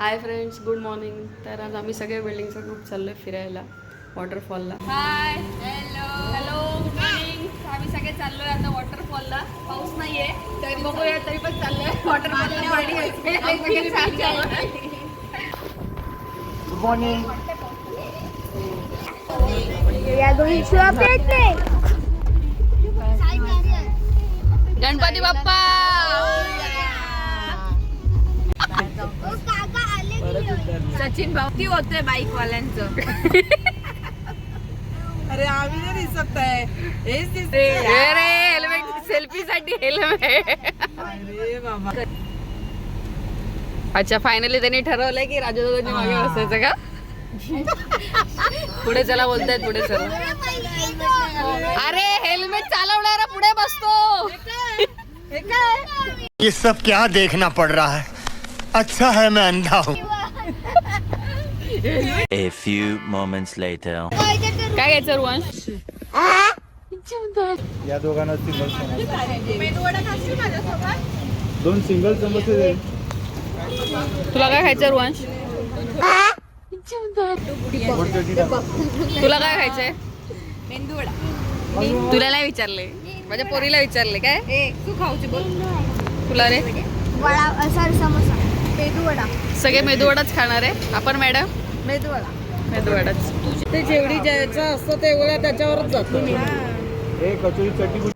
Hi friends, good morning. तर आज आम्ही सगळे बिल्डिंगचा ग्रुप चाललोय फिरायला वॉटरफॉलला. Hi hello hello good morning. आम्ही सगळे चाललोय आता वॉटरफॉलला. पाऊस नाहीये तरी बघूया, तरी पण चाललोय वॉटरफॉलला. गाडी गुड मॉर्निंग. गणपती बाप्पा. सचिन भाऊ ती होते बाईक वाल्यांचं. अरे आम्ही नाही दिसत आहे. हेच दिसते. अरे हेल्मेट, सेल्फी साठी हेल्मेट. अरे बाबा. अच्छा, फायनली त्यांनी ठरवलंय की राजूदादांनी मागे बसायचं का? पुढे चला बोलतायत, पुढे चला. अरे हेल्मेट चालवणारा पुढे बसतो. ये सब क्या देखना पड़ रहा है. अच्छा है मैं अंधा हूँ. A few moments later. काय घ्यायचं रुवांश? या दोघांना सिंगल समोसा. दोन सिंगल समोसे दे. तुला काय खायचं रुवांश? तुला काय खायचंय? मेंदूवडा. तुला नाही विचारले, माझ्या पोरीला विचारले. काय तू खाऊची बोल. तुला रे वडा सॉरी समोसा मेदूवडा. सगळे मेदूवडाच खाणार आहे आपण मॅडम. मेदूवडाच. ते जेवढी ज्याचं असतं तेवढं त्याच्यावरच जातो. ए कचोरी चटणी.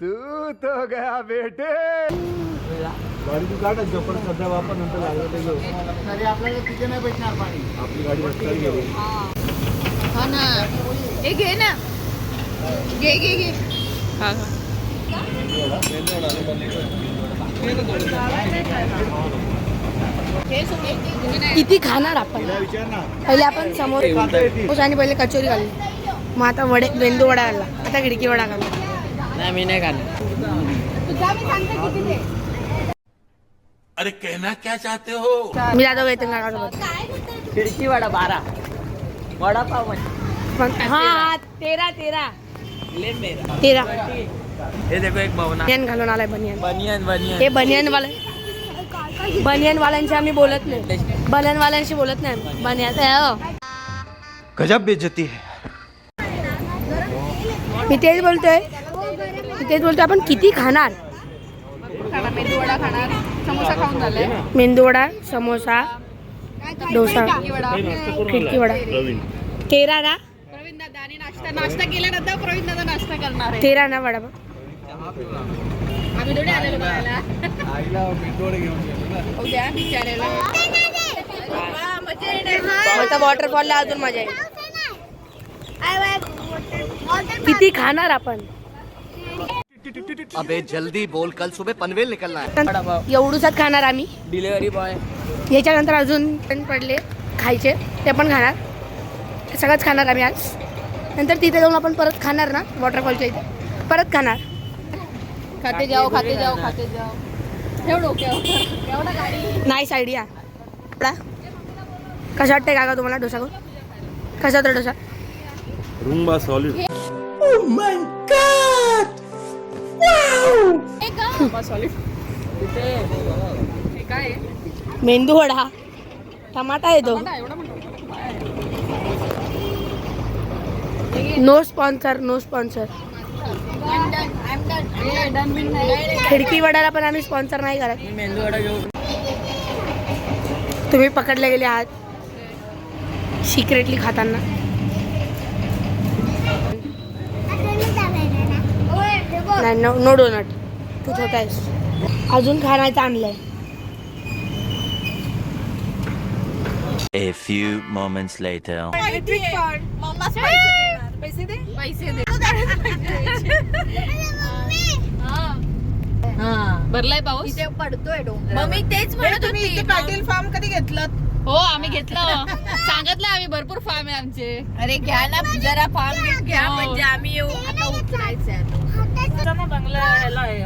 तू तो गया बेटे. गाडी तू काढ जपड सध्या वापर, नंतर लागलं ते घेऊ. अरे आपल्याला तिथे नाही भेटणार पाणी. आपली गाडी रस्त्यावर गेली. हा ना, हे घे ना. घे घे घे. हा हा. किती खाणार आपण? विचार ना. पहिले आपण समोसा आणि पहिले कचोरी खाल्ली, मग आता वडे मेंदू वडा खाल्ला, आता खिडकी वडा खाल्ला. नाही मी नाही खाल्लं. अरे कहना क्या चाहते हो? मी दादा वेतन काढायला खिडकी वडा 12 वडापाव हा 13 हे देखो एक भावना. बनियान घालून आलाय. बनियान बनियन हे बनियान वाल्यांशी आम्ही बोलत नाही. बनियान वाल्यांशी बोलत नाही. बनियान गजब बेइज्जती है. मी तेच बोलतोय आपण किती खाणार. मेंदू वडा खाणार. समोसा खाऊन झालाय. मेंदू वडा, समोसा, डोसा, खिडकी वडा. 13 ना. प्रवीण दादा आणि नाश्ता केल्यानंतर प्रवीण दादा नाश्ता करणार आहे. 13 ना वडा. आम्ही थोडे आलेलो बघायला. आईला मेंदूवडे घेऊन गेलो ना. उद्या बिचारायला. आता वॉटरफॉलला अजून मजा येईल. किती खाणार आपण. अबे जल्दी बोल, कल सुबह पनवेल निकलना है. एवढूच खाणार आम्ही. Delivery boy. याच्यानंतर अजून पडले खायचे, ते पण खाणार. सगळंच खाणार आम्ही आज. नंतर तिथे जाऊन आपण परत खाणार ना, वॉटरफॉलच्या इथे परत खाणार. खाते जाओ. ठेव डोक्यावर. एवढा गाडी. Nice idea. कसा वाटतंय काका तुम्हाला डोसा करून? कसा होता डोसा? रुंबा सॉलिड. हे काय मेंदू वडा, टमाटा येतो. No sponsor. खिडकी वडाला पण आम्ही स्पॉन्सर नाही करत. मेंदू वडा घेऊ. तुम्ही पकडले गेले आहात सिक्रेटली खाताना. नाही, नो डोनट. तू छोटा आहेस. अजून खाण्याचं आणलंय. A few moments later. पैसे दे. भरलाय पाऊस. इथे पडतोय डोंगर. मग मी तेच म्हणत होती. पाटील फार्म कधी घेतलं? हो आम्ही घेतलं. सांगितलं आम्ही, भरपूर फार्म आहे आमचे. अरे घ्या ना जरा फार्म घ्या, म्हणजे आम्ही येऊ. आता उतरायचंय. बंगला ह्याला आहे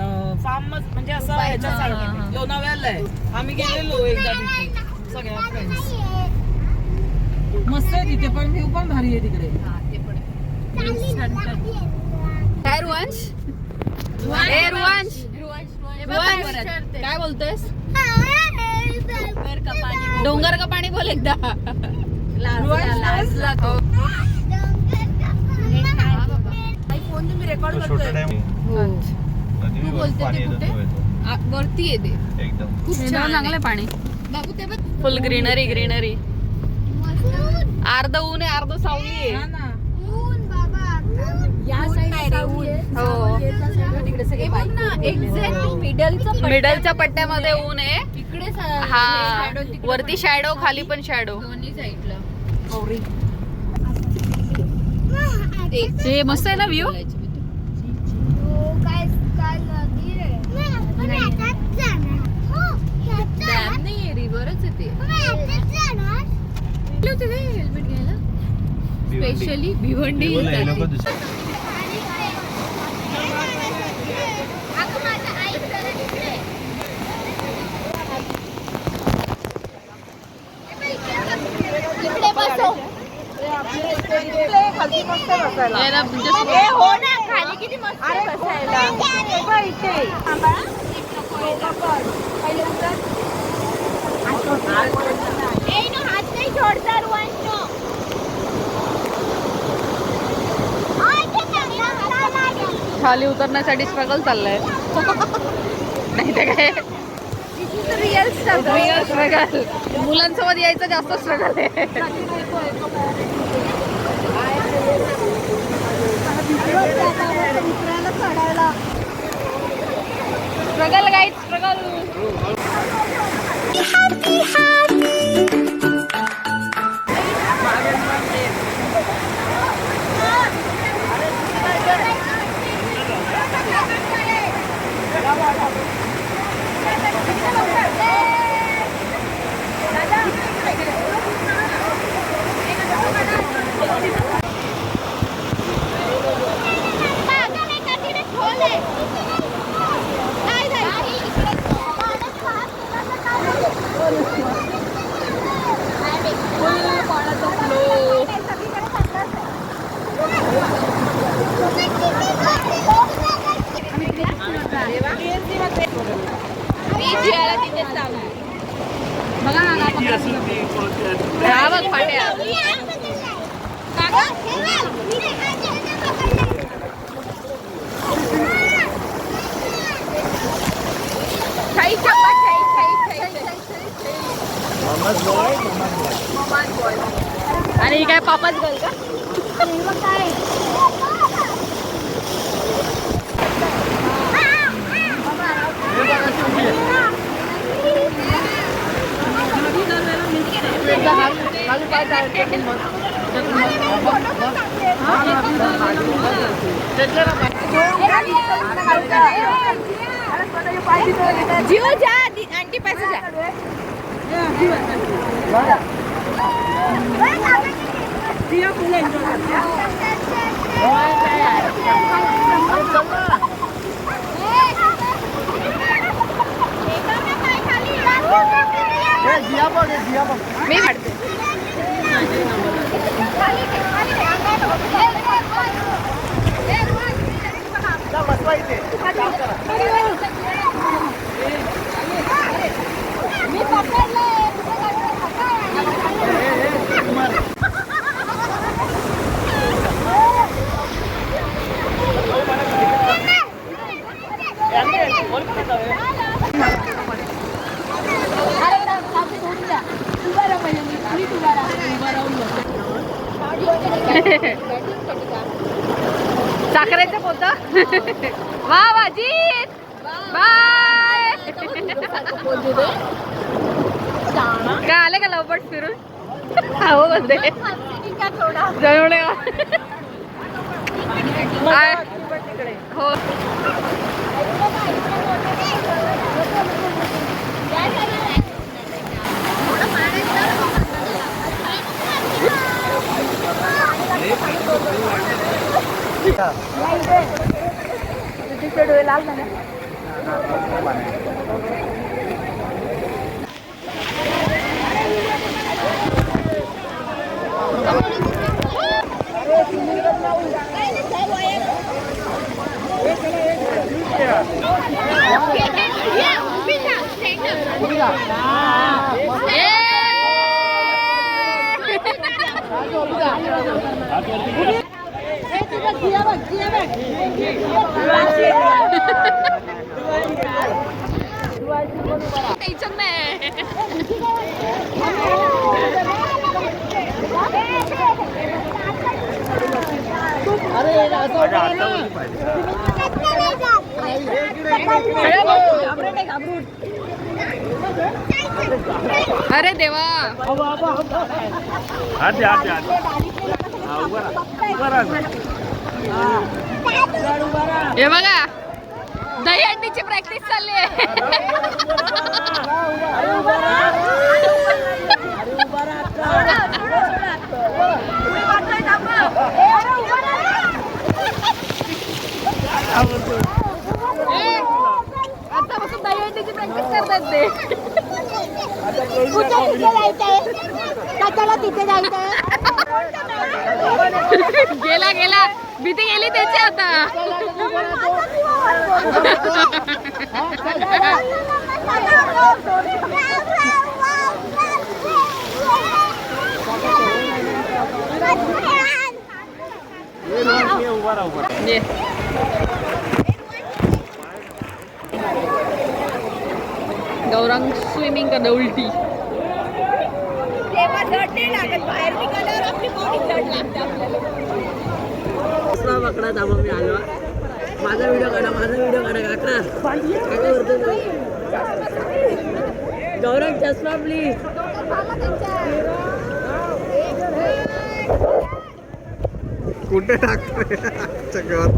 फार्म म्हणजे असं ह्याच्या साईडला लोणावळ्याला आहे. आम्ही गेलेलो एकदा तिथे सगळ्या फ्रेंड्स. मस्त आहे तिथे, पण व्ह्यू पण भारी आहे तिकडे. काय रुवांश? रुवांश काय बोलतोयस? डोंगर का पाणी बोल एकदा. लाजला तो. वरती येते खूप चांगलं पाणी. फुल ग्रीनरी ग्रीनरी. अर्ध ऊन आहे अर्ध सावली आहे. मिडलच्या पट्ट्यामध्ये ऊन आहे. हा वरती शॅडो खाली पण शॅडो. ते मस्त आहे ना व्ह्यू. रिव्हरच आहे ते. हेल्मेट घ्यायला स्पेशली भिवंडी. खाली किती मस्त बसायला. हात नाही सोडतात. खाली उतरण्यासाठी स्ट्रगल चाललाय. नाही ते काय रिअल स्ट्रगल. मुलांसोबत यायचं जास्त स्ट्रगल आहे. Struggle guide struggle. आणि ही काय पापाच गल का? जिओ जा आंटी पैसे जा. मी काढते. साखरेचं पोत. वा वा जीत बाय. काय आले का लवपट फिरून? हो बोलते जळवणे हो. लाल टेन्शन नाही. अरे देवा. हे बघा दही अंडीची प्रॅक्टिस चालली आहे. आतापासून दही अंडीची प्रॅक्टिस करतात ते. गेला गेला भीती गेली त्याची आता. ये. गौरांग स्विमिंग करते उलटी. पकडा थांबा मी आलो. माझा व्हिडिओ काढा काका. गौरव चष्मा प्लीज. कुठे टाकतोय चक्कर.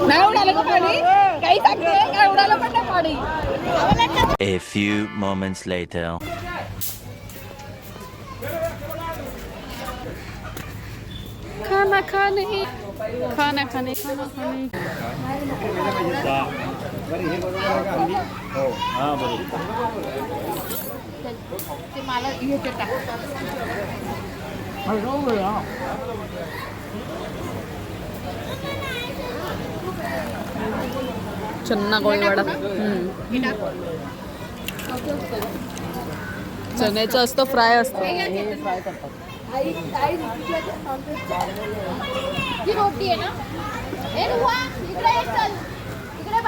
नाही उडालं का पाणी? काही सांगते काय उडालं पण नाही पाणी. A few moments later. खाना खाने खाना खाने खाना खाने. चन्ना गोळीवाडा. चण्याचं असतं फ्राय असतं. हे फ्राय करतात. ही रोटी आहे ना. ए रुवा इकडे ये चल. इकडे